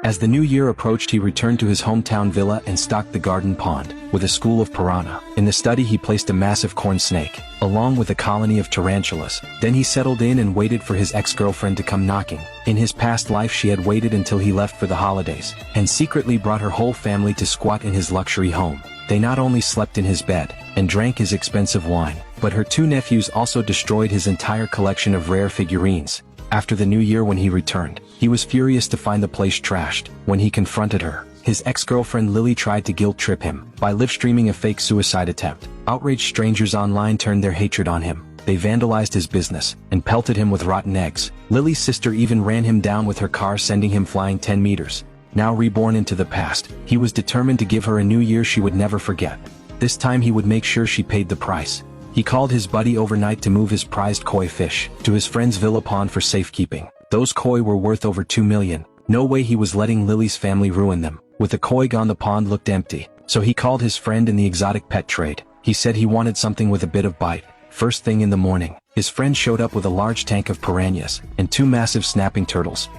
As the new year approached, he returned to his hometown villa and stocked the garden pond with a school of piranha. In the study he placed a massive corn snake, along with a colony of tarantulas. Then he settled in and waited for his ex-girlfriend to come knocking. In his past life she had waited until he left for the holidays, and secretly brought her whole family to squat in his luxury home. They not only slept in his bed, and drank his expensive wine, but her two nephews also destroyed his entire collection of rare figurines. After the new year when he returned, he was furious to find the place trashed. When he confronted her, his ex-girlfriend Lily tried to guilt-trip him by live-streaming a fake suicide attempt. Outraged strangers online turned their hatred on him. They vandalized his business, and pelted him with rotten eggs. Lily's sister even ran him down with her car, sending him flying 10 meters. Now reborn into the past, he was determined to give her a new year she would never forget. This time he would make sure she paid the price. He called his buddy overnight to move his prized koi fish to his friend's villa pond for safekeeping. Those koi were worth over 2 million. No way he was letting Lily's family ruin them. With the koi gone, the pond looked empty, so he called his friend in the exotic pet trade. He said he wanted something with a bit of bite. First thing in the morning, his friend showed up with a large tank of piranhas and 2 massive snapping turtles.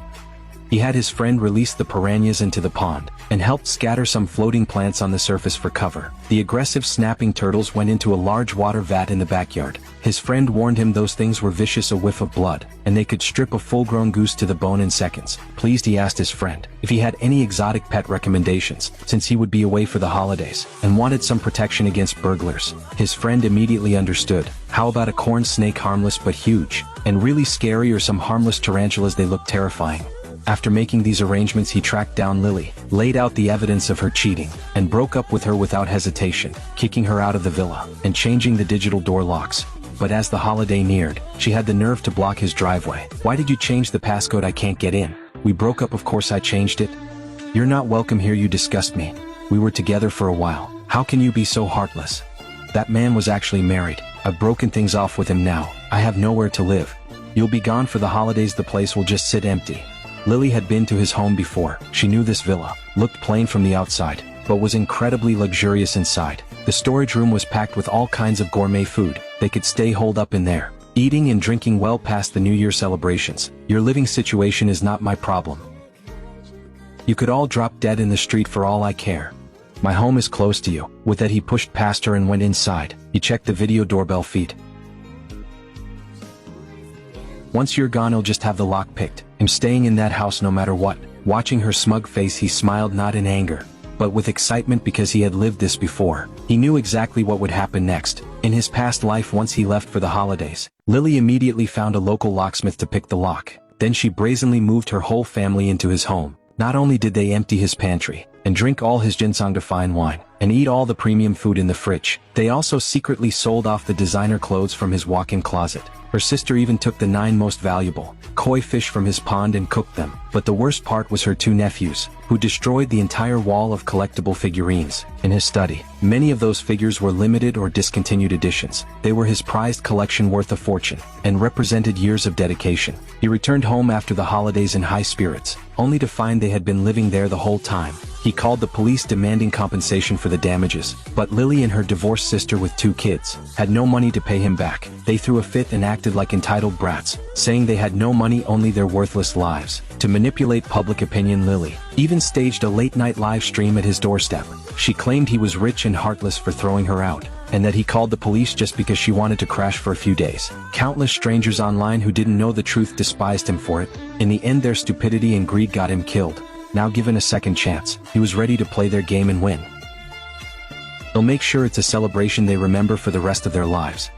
He had his friend release the piranhas into the pond, and helped scatter some floating plants on the surface for cover. The aggressive snapping turtles went into a large water vat in the backyard. His friend warned him those things were vicious, a whiff of blood, and they could strip a full-grown goose to the bone in seconds. Pleased, he asked his friend if he had any exotic pet recommendations, since he would be away for the holidays, and wanted some protection against burglars. His friend immediately understood. How about a corn snake, harmless but huge, and really scary, or some harmless tarantulas? They looked terrifying. After making these arrangements, he tracked down Lily, laid out the evidence of her cheating, and broke up with her without hesitation, kicking her out of the villa, and changing the digital door locks. But as the holiday neared, she had the nerve to block his driveway. "Why did you change the passcode? I can't get in." "We broke up, of course I changed it." "You're not welcome here, you disgust me. We were together for a while. How can you be so heartless?" "That man was actually married. I've broken things off with him now. I have nowhere to live. You'll be gone for the holidays, the place will just sit empty." Lily had been to his home before. She knew this villa looked plain from the outside, but was incredibly luxurious inside. The storage room was packed with all kinds of gourmet food. They could stay holed up in there, eating and drinking well past the New Year celebrations. "Your living situation is not my problem. You could all drop dead in the street for all I care. My home is close to you." With that, he pushed past her and went inside. He checked the video doorbell feed. "Once you're gone, I'll just have the lock picked. I'm staying in that house no matter what." Watching her smug face, he smiled, not in anger, but with excitement, because he had lived this before. He knew exactly what would happen next. In his past life, once he left for the holidays, Lily immediately found a local locksmith to pick the lock. Then she brazenly moved her whole family into his home. Not only did they empty his pantry, and drink all his ginseng to fine wine, and eat all the premium food in the fridge, they also secretly sold off the designer clothes from his walk-in closet. Her sister even took the 9 most valuable koi fish from his pond and cooked them. But the worst part was her 2 nephews, who destroyed the entire wall of collectible figurines in his study. Many of those figures were limited or discontinued editions. They were his prized collection, worth a fortune, and represented years of dedication. He returned home after the holidays in high spirits, only to find they had been living there the whole time. He called the police demanding compensation for the damages, but Lily and her divorced sister with 2 kids had no money to pay him back. They threw a fit and acted like entitled brats, saying they had no money, only their worthless lives. To manipulate public opinion, Lily even staged a late-night live stream at his doorstep. She claimed he was rich and heartless for throwing her out, and that he called the police just because she wanted to crash for a few days. Countless strangers online who didn't know the truth despised him for it. In the end, their stupidity and greed got him killed. Now given a second chance, he was ready to play their game and win. He'll make sure it's a celebration they remember for the rest of their lives.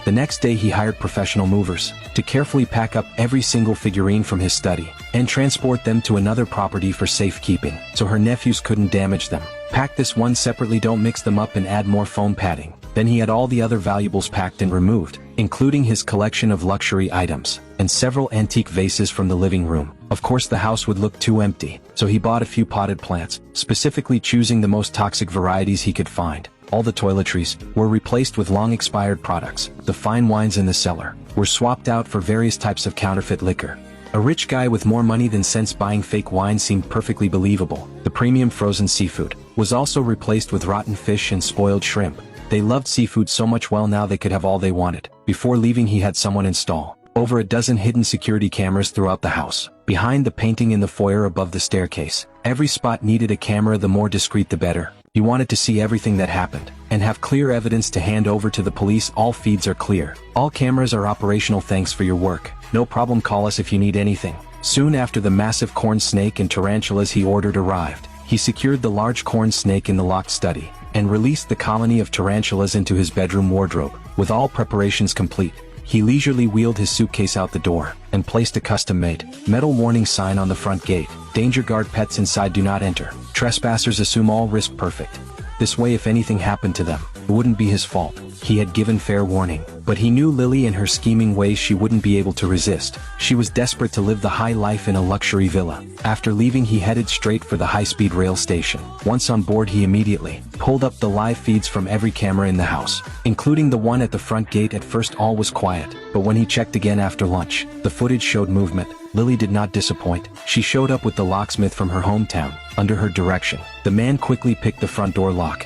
The next day, he hired professional movers to carefully pack up every single figurine from his study and transport them to another property for safekeeping, so her nephews couldn't damage them. Pack this one separately, don't mix them up, and add more foam padding. Then he had all the other valuables packed and removed, including his collection of luxury items and several antique vases from the living room. Of course, the house would look too empty, so he bought a few potted plants, specifically choosing the most toxic varieties he could find. All the toiletries were replaced with long-expired products. The fine wines in the cellar were swapped out for various types of counterfeit liquor. A rich guy with more money than sense buying fake wine seemed perfectly believable. The premium frozen seafood was also replaced with rotten fish and spoiled shrimp. They loved seafood so much, well, now they could have all they wanted. Before leaving, he had someone install over a dozen hidden security cameras throughout the house. behind the painting in the foyer above the staircase. Every spot needed a camera, the more discreet the better. He wanted to see everything that happened, and have clear evidence to hand over to the police. All feeds are clear. All cameras are operational. Thanks for your work. No problem, call us if you need anything. Soon after, the massive corn snake and tarantulas he ordered arrived. He secured the large corn snake in the locked study, and released the colony of tarantulas into his bedroom wardrobe. With all preparations complete, he leisurely wheeled his suitcase out the door, and placed a custom-made, metal warning sign on the front gate. Danger, guard, pets inside do not enter. Trespassers assume all risk. Perfect. This way, if anything happened to them, it wouldn't be his fault. He had given fair warning, but he knew Lily and her scheming ways. She wouldn't be able to resist. She was desperate to live the high life in a luxury villa. After leaving, he headed straight for the high-speed rail station. Once on board, he immediately pulled up the live feeds from every camera in the house, including the one at the front gate. At first all was quiet, but when he checked again after lunch, the footage showed movement. Lily did not disappoint. She showed up with the locksmith from her hometown. Under her direction, the man quickly picked the front door lock.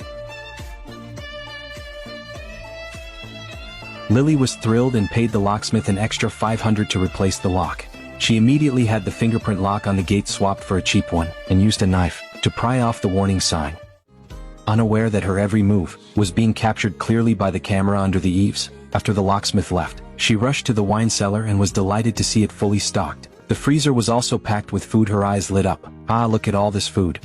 Lily was thrilled and paid the locksmith an extra $500 to replace the lock. She immediately had the fingerprint lock on the gate swapped for a cheap one, and used a knife to pry off the warning sign. Unaware that her every move was being captured clearly by the camera under the eaves, after the locksmith left, she rushed to the wine cellar and was delighted to see it fully stocked. The freezer was also packed with food. Her eyes lit up. Ah, look at all this food.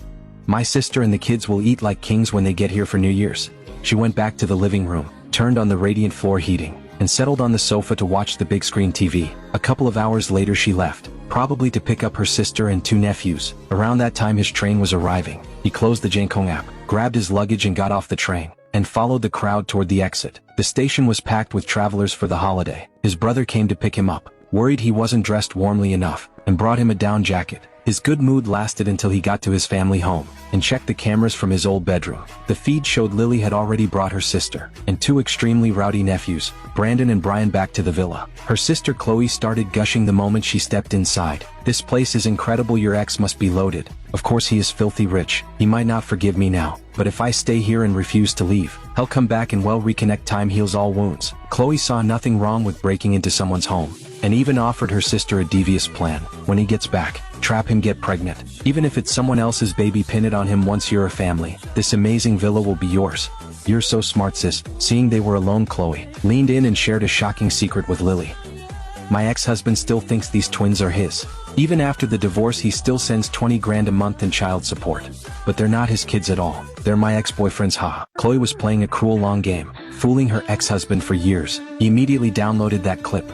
My sister and the kids will eat like kings when they get here for New Year's. She went back to the living room, turned on the radiant floor heating, and settled on the sofa to watch the big screen TV. A couple of hours later she left, probably to pick up her sister and 2 nephews. Around that time his train was arriving. He closed the Jankong app, grabbed his luggage and got off the train, and followed the crowd toward the exit. The station was packed with travelers for the holiday. His brother came to pick him up, worried he wasn't dressed warmly enough, and brought him a down jacket. His good mood lasted until he got to his family home, and checked the cameras from his old bedroom. The feed showed Lily had already brought her sister, and 2 extremely rowdy nephews, Brandon and Brian, back to the villa. Her sister Chloe started gushing the moment she stepped inside. This place is incredible, your ex must be loaded. Of course he is filthy rich. He might not forgive me now, but if I stay here and refuse to leave, he'll come back and well reconnect. Time heals all wounds. Chloe saw nothing wrong with breaking into someone's home, and even offered her sister a devious plan. When he gets back, trap him, get pregnant. Even if it's someone else's baby, pin it on him. Once you're a family, this amazing villa will be yours. You're so smart, sis. Seeing they were alone, Chloe leaned in and shared a shocking secret with Lily. My ex-husband still thinks these twins are his. Even after the divorce he still sends 20 grand a month in child support. But they're not his kids at all. They're my ex-boyfriend's. Ha. Chloe was playing a cruel long game, fooling her ex-husband for years. He immediately downloaded that clip,